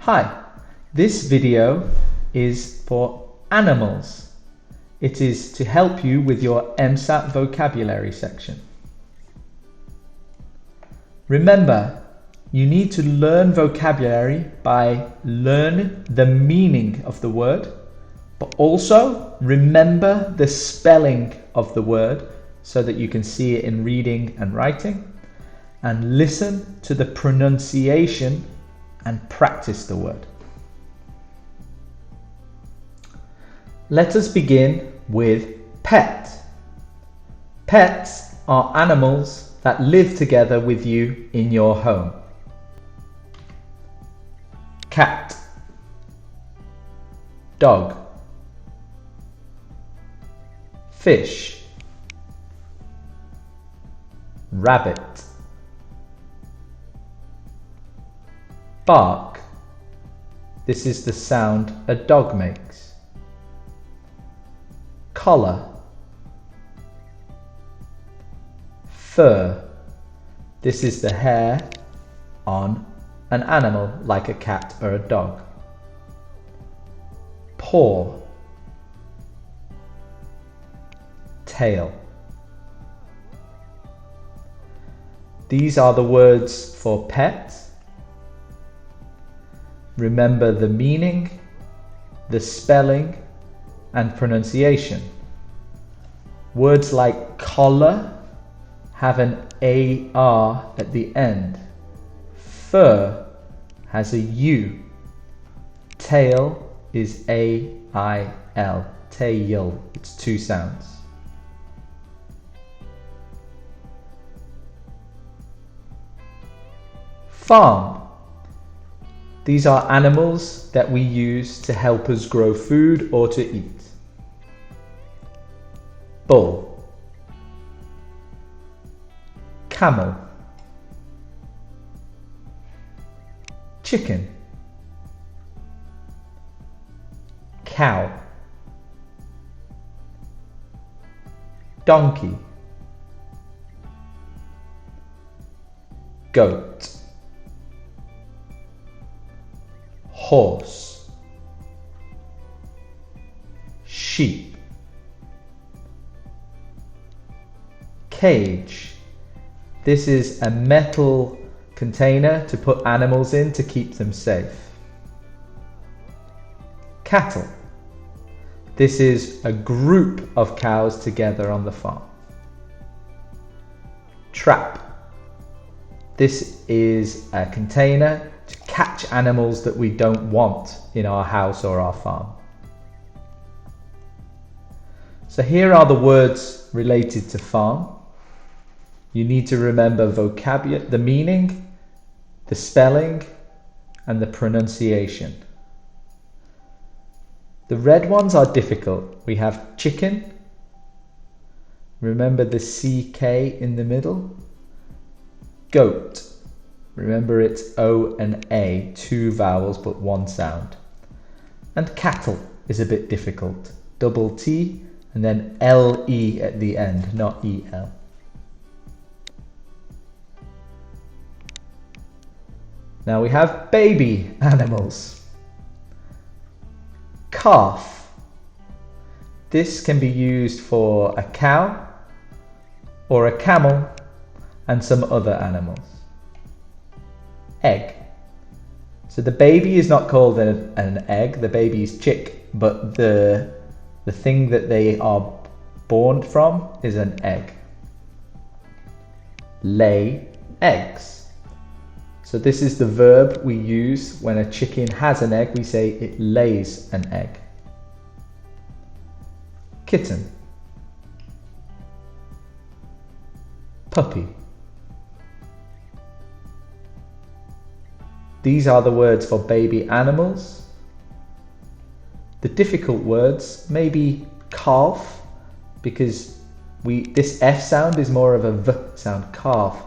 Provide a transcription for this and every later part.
Hi, this video is for animals. It is to help you with your EmSAT vocabulary section. Remember, you need to learn vocabulary by learning the meaning of the word, but also remember the spelling of the word so that you can see it in reading and writing, and listen to the pronunciation and practice the word. Let us begin with pet. Pets are animals that live together with you in your home. Cat, dog, fish, rabbit, bark. This is the sound a dog makes. Collar, fur. This is the hair on an animal like a cat or a dog. Paw, tail. These are the words for pet. Remember the meaning, the spelling, and pronunciation. Words like collar have an AR at the end. Fur has a U. Tail is AIL. Tail. It's two sounds. Farm. These are animals that we use to help us grow food or to eat. Bull, camel, chicken, cow, donkey, goat, horse, sheep, cage. This is a metal container to put animals in to keep them safe. Cattle. This is a group of cows together on the farm. Trap. This is a container to catch animals that we don't want in our house or our farm. So here are the words related to farm. You need to remember vocabulary, the meaning, the spelling, and the pronunciation. The red ones are difficult. We have chicken. Remember the CK in the middle. Goat. Remember it's O and A, two vowels but one sound. And cattle is a bit difficult. Double T and then LE at the end, not EL. Now we have baby animals. Calf. This can be used for a cow or a camel and some other animals. Egg. So the baby is not called an egg, the baby is chick, but the thing that they are born from is an egg. Lay eggs. So this is the verb we use when a chicken has an egg. We say it lays an egg. Kitten. Puppy. These are the words for baby animals. The difficult words may be calf, because this F sound is more of a V sound, calf.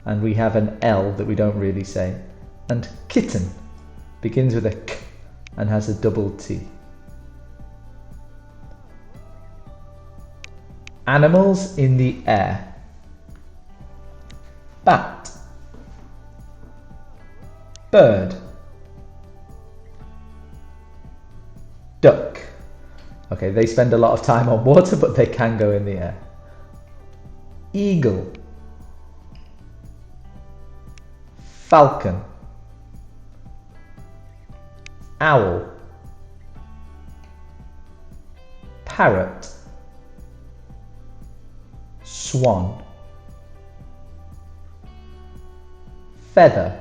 And we have an L that we don't really say. And kitten begins with a K and has a double T. Animals in the air. Bat, bird, Okay, they spend a lot of time on water, but they can go in the air. Eagle. Falcon. Owl. Parrot. Swan. Feather.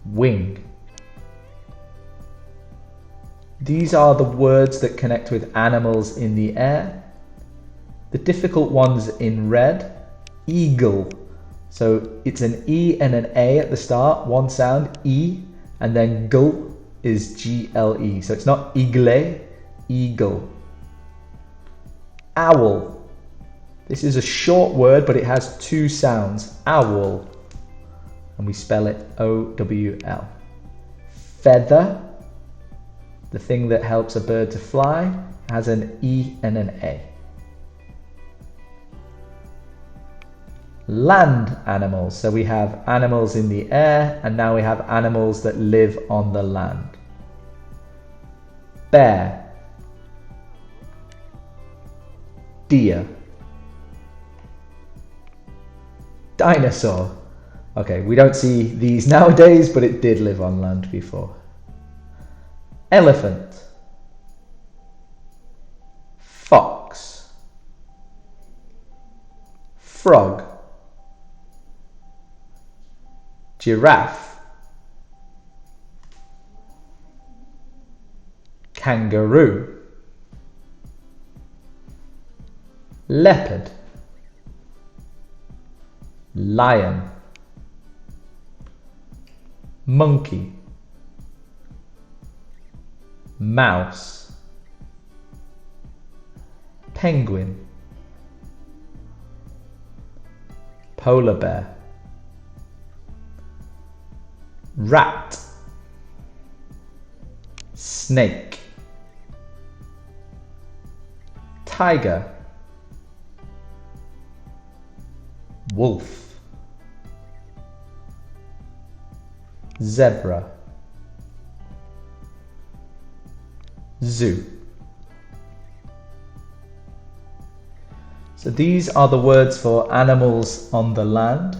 Wing. These are the words that connect with animals in the air. The difficult ones in red. Eagle. So it's an E and an A at the start, one sound, E, and then gl is G-L-E. So it's not igle, eagle. Owl. This is a short word, but it has two sounds. Owl. And we spell it O-W-L. Feather. The thing that helps a bird to fly has an E and an A. Land animals. So we have animals in the air, and now we have animals that live on the land. Bear. Deer. Dinosaur. Okay, we don't see these nowadays, but it did live on land before. Elephant. Fox. Frog. Giraffe. Kangaroo. Leopard. Lion. Monkey. Mouse. Penguin. Polar bear. Rat. Snake. Tiger. Wolf. Zebra. Zoo. So these are the words for animals on the land.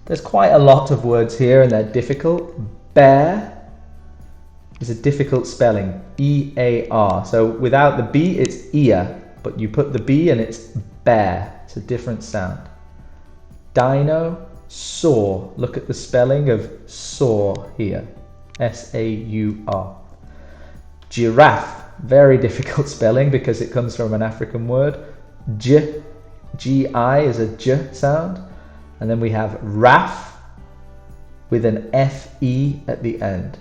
There's quite a lot of words here and they're difficult. Bear is a difficult spelling. E-A-R. So without the B it's ear, but you put the B and it's bear. It's a different sound. Dino, saw. Look at the spelling of saw here. S-A-U-R. Giraffe, very difficult spelling because it comes from an African word. G-I is a J sound. And then we have raff with an F-E at the end.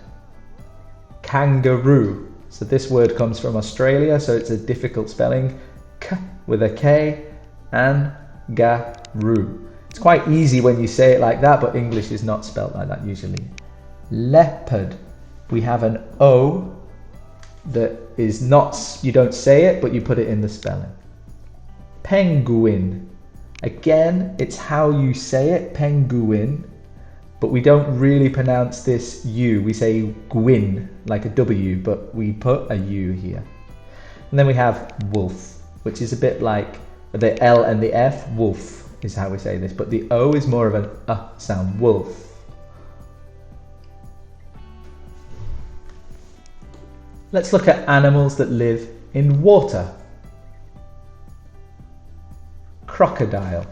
Kangaroo. So this word comes from Australia, so it's a difficult spelling. K with a K and ga-roo. It's quite easy when you say it like that, but English is not spelled like that usually. Leopard. We have an O that is not, you don't say it, but you put it in the spelling. Penguin. Again, it's how you say it, penguin, but we don't really pronounce this U. We say gwyn, like a W, but we put a U here. And then we have wolf, which is a bit like the L and the F, wolf is how we say this, but the O is more of an sound, wolf. Let's look at animals that live in water. Crocodile.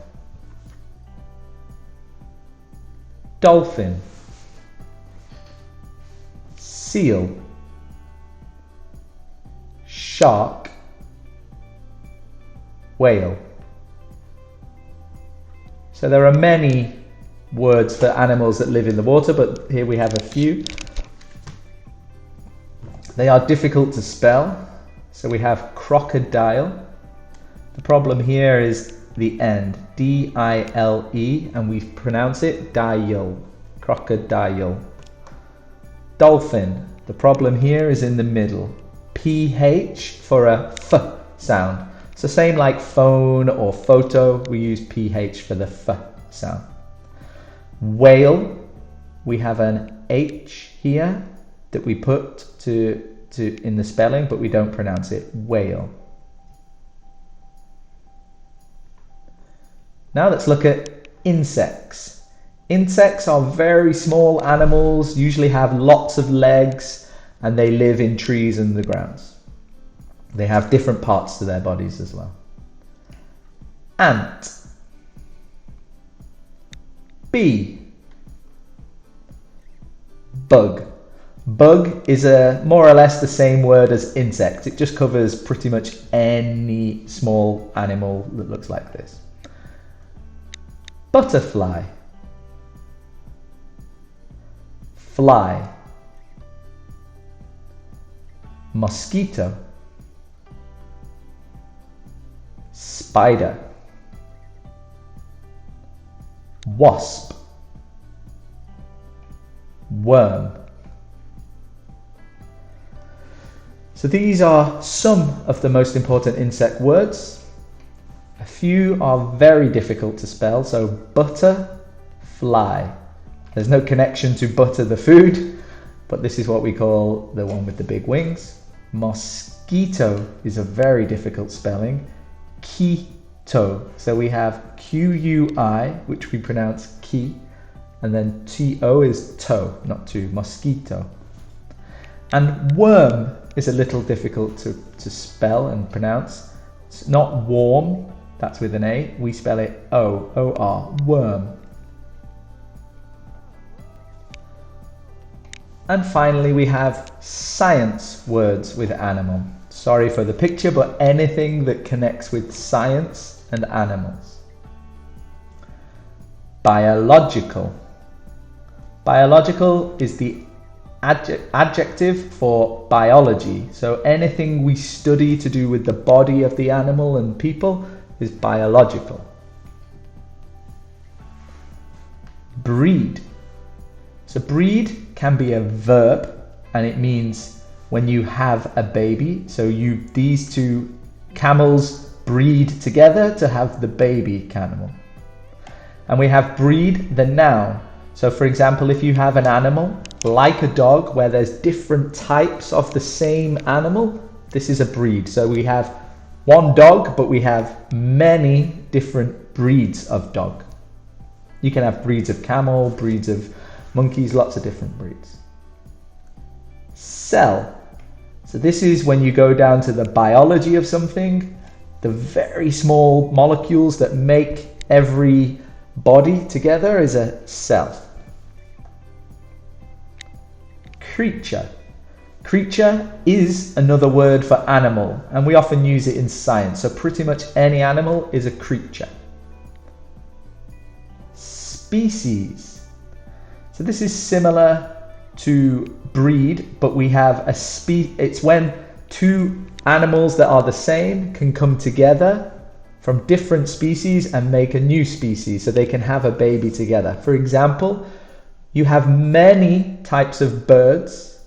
Dolphin. Seal. Shark. Whale. So there are many words for animals that live in the water, but here we have a few. They are difficult to spell. So we have crocodile. The problem here is the end, D-I-L-E, and we pronounce it dial, crocodile. Dolphin, the problem here is in the middle, P-H for a F sound. So same like phone or photo, we use P-H for the F sound. Whale, we have an H here that we put to in the spelling, but we don't pronounce it whale. Now let's look at insects. Insects are very small animals, usually have lots of legs, and they live in trees and the grounds. They have different parts to their bodies as well. Ant. Bee. Bug. Bug is more or less the same word as insect. It just covers pretty much any small animal that looks like this. Butterfly. Fly. Mosquito. Spider. Wasp. Worm. So these are some of the most important insect words. A few are very difficult to spell, so butterfly. There's no connection to butter the food, but this is what we call the one with the big wings. Mosquito is a very difficult spelling. Keto. So we have Q-U-I, which we pronounce ki, and then T-O is toe, not to, mosquito. And worm is a little difficult to spell and pronounce. It's not warm, that's with an A. We spell it O-O-R, worm. And finally we have science words with animal. Sorry for the picture, but anything that connects with science and animals. Biological. Biological is the adjective for biology. So anything we study to do with the body of the animal and people is biological. Breed. So breed can be a verb, and it means when you have a baby. So these two camels breed together to have the baby camel. And we have breed, the noun. So for example, if you have an animal like a dog where there's different types of the same animal, this is a breed. So we have one dog, but we have many different breeds of dog. You can have breeds of camel, breeds of monkeys, lots of different breeds. Cell. So this is when you go down to the biology of something, the very small molecules that make every body together is a cell. Creature. Creature is another word for animal, and we often use it in science. So pretty much any animal is a creature. Species. So this is similar to breed, but we have it's when two animals that are the same can come together from different species and make a new species, so they can have a baby together. For example, you have many types of birds,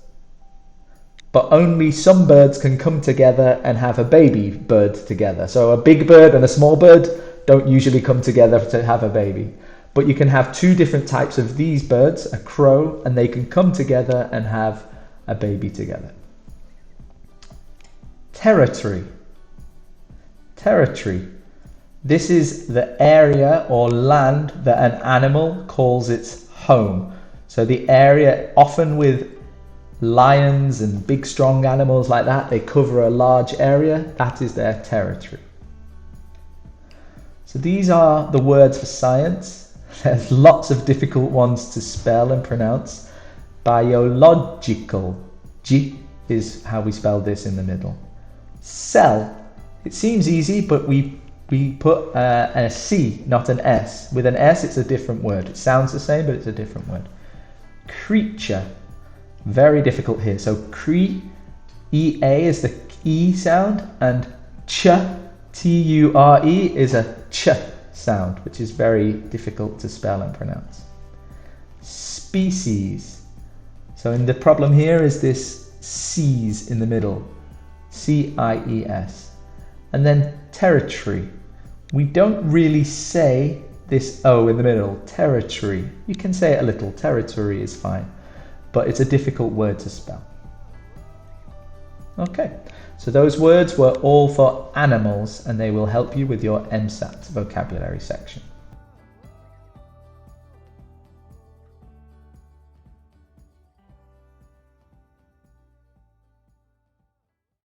but only some birds can come together and have a baby bird together. So a big bird and a small bird don't usually come together to have a baby. But you can have two different types of these birds, a crow, and they can come together and have a baby together. Territory. Territory. This is the area or land that an animal calls its home. So the area, often with lions and big strong animals like that, they cover a large area. That is their territory. So these are the words for science. There's lots of difficult ones to spell and pronounce. Biological. G is how we spell this in the middle. Cell. It seems easy, but we put a C, not an S. With an S, it's a different word. It sounds the same, but it's a different word. Creature. Very difficult here. So E-A is the E sound, and ch, T-U-R-E is a ch sound, which is very difficult to spell and pronounce. Species. So the problem here is this C's in the middle. C-I-E-S. And then territory. We don't really say this O in the middle. Territory. You can say it a little. Territory is fine. But it's a difficult word to spell. Okay, so those words were all for animals and they will help you with your EmSAT vocabulary section.